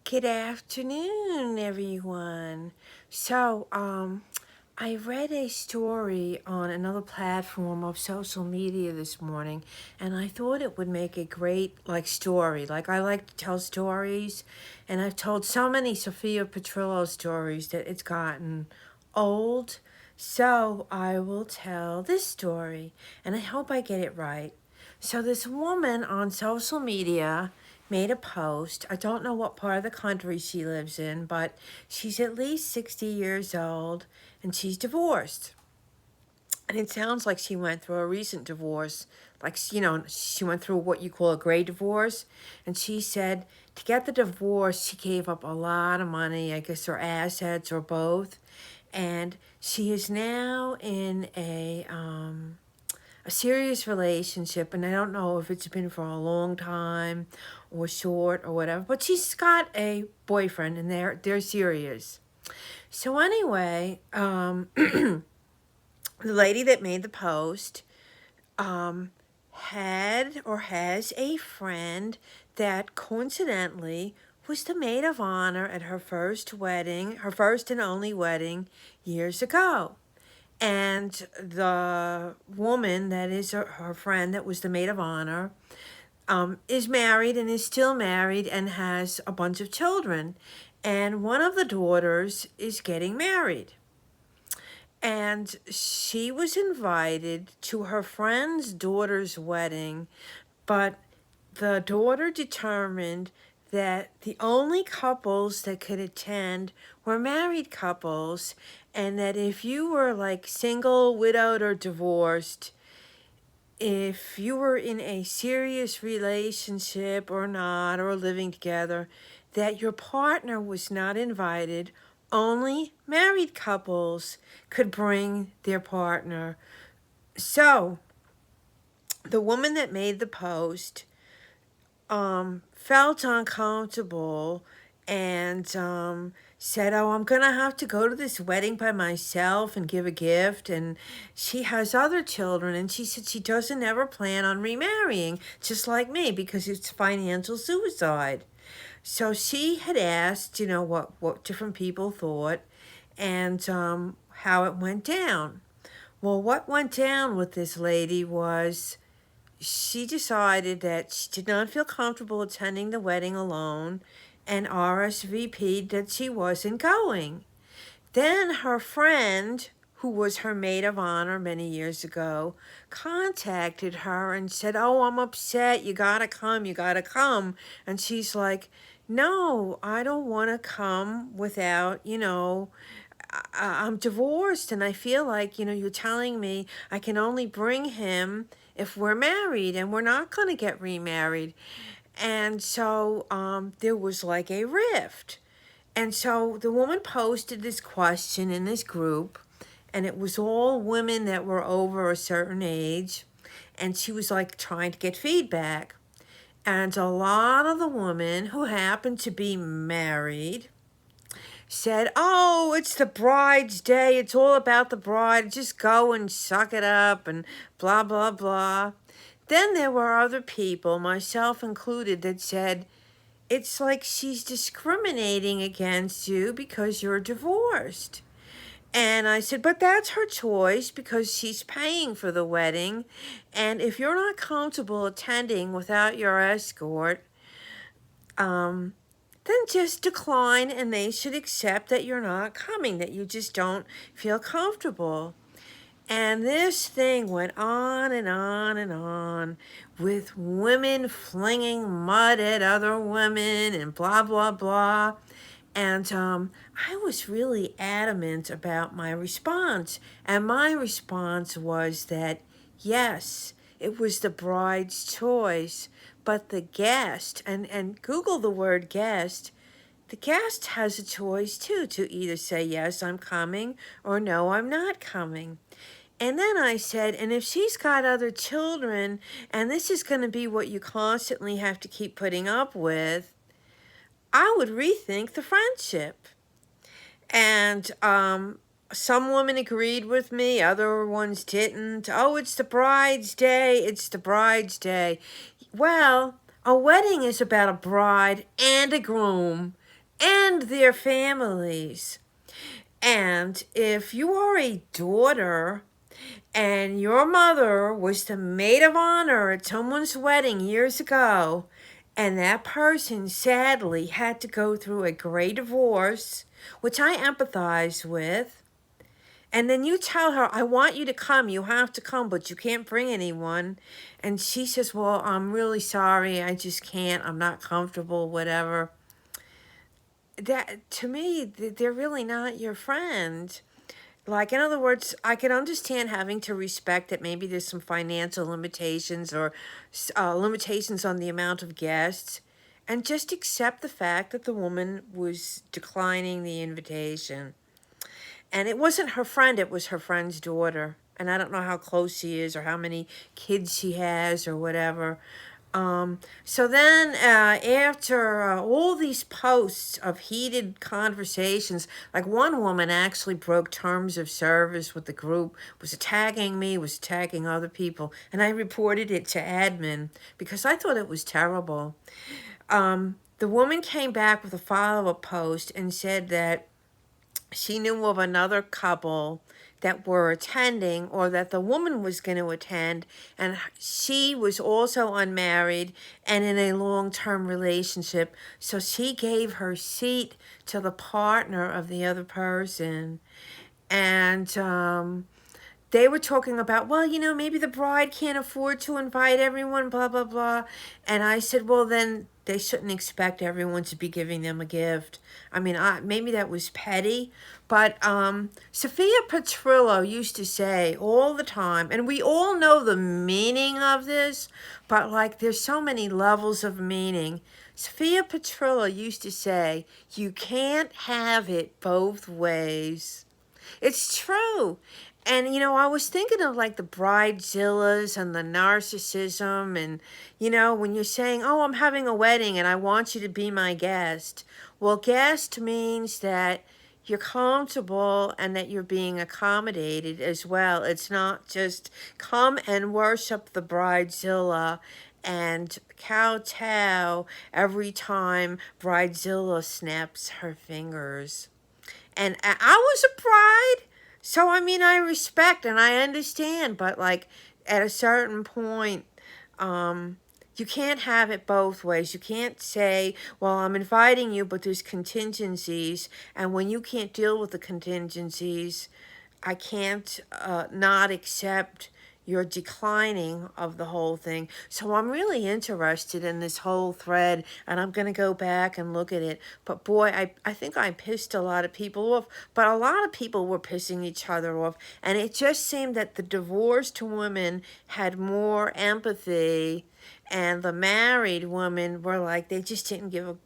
Good afternoon, everyone. So, I read a story on another platform of social media this morning, and I thought it would make a great, story. I like to tell stories, and I've told so many Sophia Petrillo stories that it's gotten old. So, I will tell this story, and I hope I get it right. So, this woman on social media made a post. I don't know what part of the country she lives in, but she's at least 60 years old and she's divorced. And it sounds like she went through a recent divorce. She went through what you call a gray divorce. And she said to get the divorce, she gave up a lot of money, I guess her assets or both. And she is now in a serious relationship, and I don't know if it's been for a long time or short or whatever, but she's got a boyfriend and they're serious. So anyway, the lady that made the post had or has a friend that coincidentally was the maid of honor at her first wedding, her first and only wedding years ago. And the woman that is her friend that was the maid of honor is married and is still married and has a bunch of children. And one of the daughters is getting married. And she was invited to her friend's daughter's wedding, but the daughter determined that the only couples that could attend were married couples, and that if you were single, widowed, or divorced, if you were in a serious relationship or not, or living together, that your partner was not invited. Only married couples could bring their partner. So the woman that made the post felt uncomfortable and said, oh, I'm going to have to go to this wedding by myself and give a gift. And she has other children, and she said she doesn't ever plan on remarrying, just like me, because it's financial suicide. So she had asked, what different people thought and how it went down. Well, what went down with this lady was she decided that she did not feel comfortable attending the wedding alone and RSVP'd that she wasn't going. Then her friend, who was her maid of honor many years ago, contacted her and said, oh, I'm upset. You gotta come. And she's like, no, I don't want to come without, I'm divorced, and I feel like, you're telling me I can only bring him if we're married, and we're not going to get remarried. And so there was like a rift. And so the woman posted this question in this group, and it was all women that were over a certain age, and she was trying to get feedback. And a lot of the women who happened to be married said, oh, it's the bride's day. It's all about the bride. Just go and suck it up and blah, blah, blah. Then there were other people, myself included, that said, it's like she's discriminating against you because you're divorced. And I said, but that's her choice because she's paying for the wedding. And if you're not comfortable attending without your escort, then just decline, and they should accept that you're not coming, that you just don't feel comfortable. And this thing went on and on and on, with women flinging mud at other women and blah, blah, blah. And I was really adamant about my response. And my response was that, yes, it was the bride's choice, but the guest, and Google the word guest, the guest has a choice too, to either say, yes, I'm coming, or no, I'm not coming. And then I said, and if she's got other children, and this is going to be what you constantly have to keep putting up with, I would rethink the friendship. And some women agreed with me, other ones didn't. Oh, it's the bride's day. It's the bride's day. Well, a wedding is about a bride and a groom, and their families. And if you are a daughter and your mother was the maid of honor at someone's wedding years ago, and that person sadly had to go through a great divorce, which I empathize with, and then you tell her, I want you to come, you have to come, but you can't bring anyone. And she says, well, I'm really sorry, I just can't, I'm not comfortable, whatever. That, to me, they're really not your friend. Like, in other words, I can understand having to respect that maybe there's some financial limitations or limitations on the amount of guests, and just accept the fact that the woman was declining the invitation. And it wasn't her friend, it was her friend's daughter. And I don't know how close she is or how many kids she has or whatever. So then after all these posts of heated conversations, like one woman actually broke terms of service with the group, was attacking me, was attacking other people, and I reported it to admin because I thought it was terrible. The woman came back with a follow-up post and said that she knew of another couple that were attending, or that the woman was going to attend, and she was also unmarried and in a long-term relationship, so she gave her seat to the partner of the other person. And they were talking about, well, maybe the bride can't afford to invite everyone, blah, blah, blah. And I said, well, then they shouldn't expect everyone to be giving them a gift. I mean, maybe that was petty, but Sophia Petrillo used to say all the time, and we all know the meaning of this, but like there's so many levels of meaning. Sophia Petrillo used to say, you can't have it both ways. It's true. And, I was thinking of like the Bridezillas and the narcissism. And, when you're saying, oh, I'm having a wedding and I want you to be my guest. Well, guest means that you're comfortable and that you're being accommodated as well. It's not just come and worship the Bridezilla and kowtow every time Bridezilla snaps her fingers. And I was a bride, so I mean, I respect and I understand, but like at a certain point, you can't have it both ways. You can't say, well, I'm inviting you, but there's contingencies, and when you can't deal with the contingencies, I can't not accept your declining of the whole thing. So I'm really interested in this whole thread, and I'm going to go back and look at it. But boy, I think I pissed a lot of people off, but a lot of people were pissing each other off. And it just seemed that the divorced women had more empathy, and the married women were like, they just didn't give a,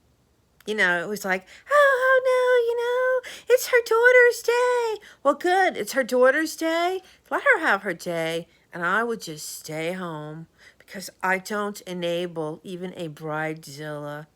it was like, oh no, it's her daughter's day. Well, good, it's her daughter's day. Let her have her day. And I would just stay home because I don't enable even a bridezilla,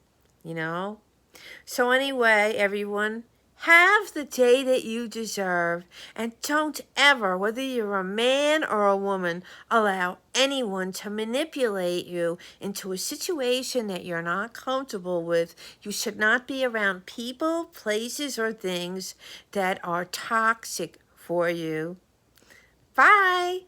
So anyway, everyone, have the day that you deserve, and don't ever, whether you're a man or a woman, allow anyone to manipulate you into a situation that you're not comfortable with. You should not be around people, places, or things that are toxic for you. Bye.